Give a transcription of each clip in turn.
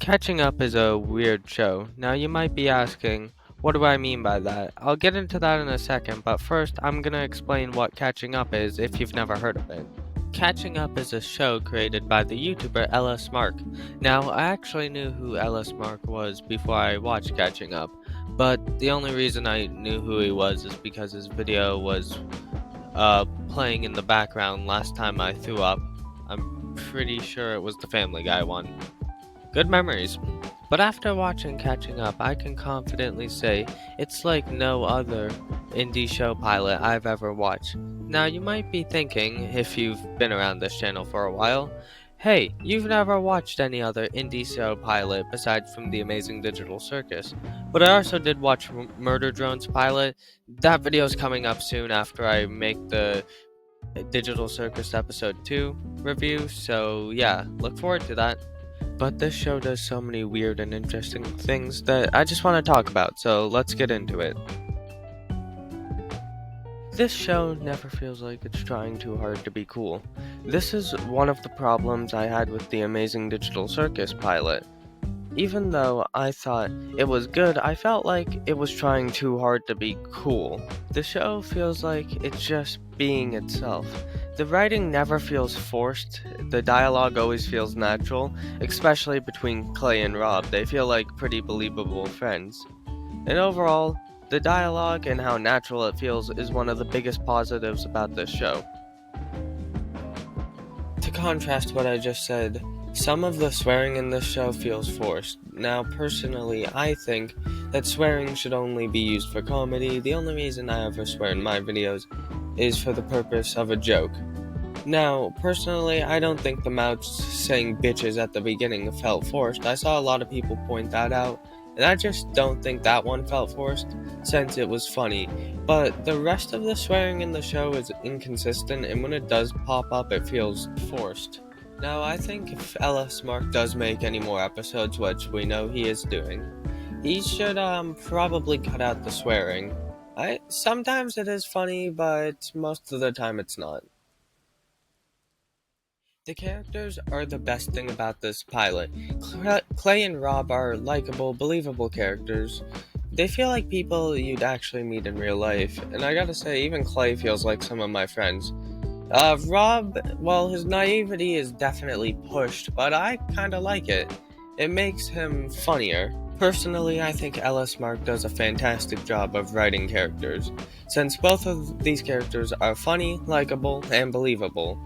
Catching Up is a weird show. Now you might be asking, what do I mean by that? I'll get into that in a second, but first I'm gonna explain what Catching Up is if you've never heard of it. Catching Up is a show created by the YouTuber LS Mark. Now, I actually knew who LS Mark was before I watched Catching Up, but the only reason I knew who he was is because his video was playing in the background last time I threw up. I'm pretty sure it was the Family Guy one. Good memories. But after watching Catching Up, I can confidently say it's like no other indie show pilot I've ever watched. Now, you might be thinking, if you've been around this channel for a while, hey, you've never watched any other indie show pilot besides from The Amazing Digital Circus. But I also did watch Murder Drone's pilot. That video's coming up soon after I make the Digital Circus Episode 2 review, so yeah, look forward to that. But this show does so many weird and interesting things that I just want to talk about, so let's get into it. This show never feels like it's trying too hard to be cool. This is one of the problems I had with the Amazing Digital Circus pilot. Even though I thought it was good, I felt like it was trying too hard to be cool. The show feels like it's just being itself. The writing never feels forced, the dialogue always feels natural, especially between Clay and Rob. They feel like pretty believable friends. And overall, the dialogue and how natural it feels is one of the biggest positives about this show. To contrast what I just said, some of the swearing in this show feels forced. Now, personally, I think that swearing should only be used for comedy. The only reason I ever swear in my videos is for the purpose of a joke. Now, personally, I don't think the mouths saying bitches at the beginning felt forced. I saw a lot of people point that out, and I just don't think that one felt forced, since it was funny. But the rest of the swearing in the show is inconsistent, and when it does pop up, it feels forced. Now, I think if LS Mark does make any more episodes, which we know he is doing, he should probably cut out the swearing. Sometimes it is funny, but most of the time it's not. The characters are the best thing about this pilot. Clay and Rob are likable, believable characters. They feel like people you'd actually meet in real life, and I gotta say, even Clay feels like some of my friends. Rob, well, his naivety is definitely pushed, but I kinda like it. It makes him funnier. Personally, I think LS Mark does a fantastic job of writing characters, since both of these characters are funny, likable, and believable.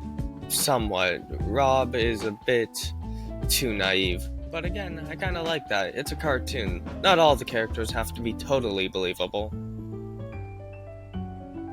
Somewhat. Rob is a bit too naive. But again, I kinda like that. It's a cartoon. Not all the characters have to be totally believable.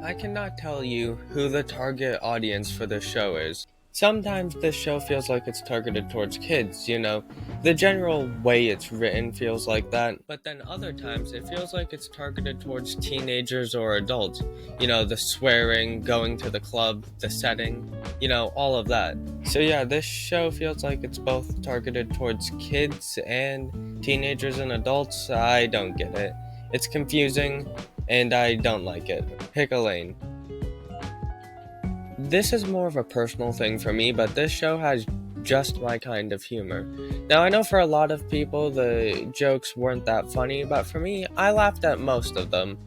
I cannot tell you who the target audience for this show is. Sometimes this show feels like it's targeted towards kids, you know. The general way it's written feels like that, but then other times it feels like it's targeted towards teenagers or adults. You know, the swearing, going to the club, the setting, you know, all of that. So yeah, this show feels like it's both targeted towards kids and teenagers and adults. I don't get it. It's confusing, and I don't like it. Pick a lane. This is more of a personal thing for me, but this show has just my kind of humor. Now, I know for a lot of people the jokes weren't that funny, but for me, I laughed at most of them,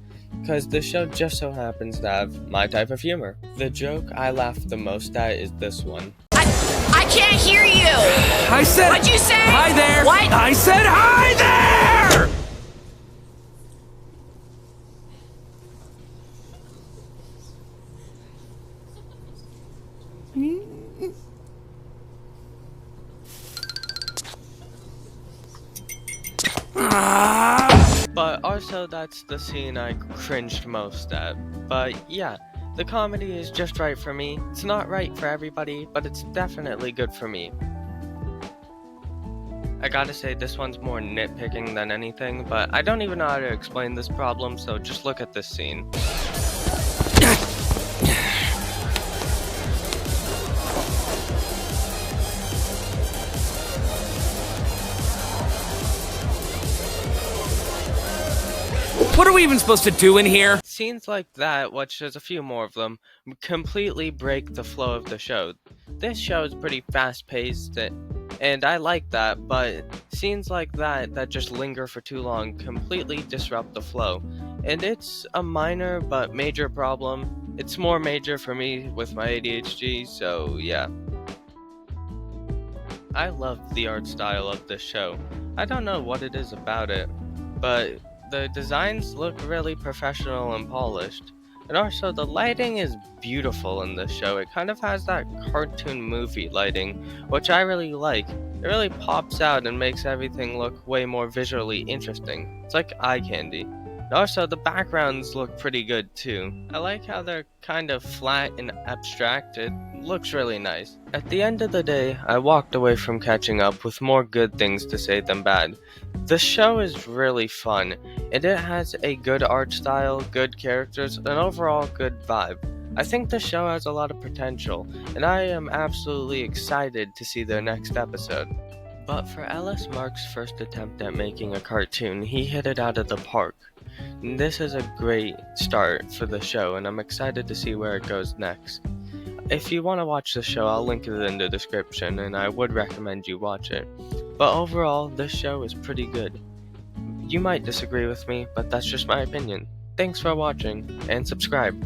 because this show just so happens to have my type of humor. The joke I laughed the most at is this one. I can't hear you! I said... What'd you say? Hi there! What? I said hi there! But also, that's the scene I cringed most at. But yeah, the comedy is just right for me. It's not right for everybody, but it's definitely good for me. I gotta say, this one's more nitpicking than anything, but I don't even know how to explain this problem, so just look at this scene. What are we even supposed to do in here? Scenes like that, which there's a few more of them, completely break the flow of the show. This show is pretty fast-paced, And I like that, but scenes like that just linger for too long completely disrupt the flow. And it's a minor but major problem. It's more major for me with my ADHD, so yeah. I love the art style of this show. I don't know what it is about it, but the designs look really professional and polished. And also, the lighting is beautiful in this show. It kind of has that cartoon movie lighting, which I really like. It really pops out and makes everything look way more visually interesting. It's like eye candy. And also, the backgrounds look pretty good too. I like how they're kind of flat and abstract. It looks really nice. At the end of the day, I walked away from catching up with more good things to say than bad. The show is really fun, and it has a good art style, good characters, and overall good vibe. I think the show has a lot of potential, and I am absolutely excited to see their next episode. But for Ellis Mark's first attempt at making a cartoon, he hit it out of the park. This is a great start for the show, and I'm excited to see where it goes next. If you want to watch the show, I'll link it in the description, and I would recommend you watch it. But overall, this show is pretty good. You might disagree with me, but that's just my opinion. Thanks for watching, and subscribe.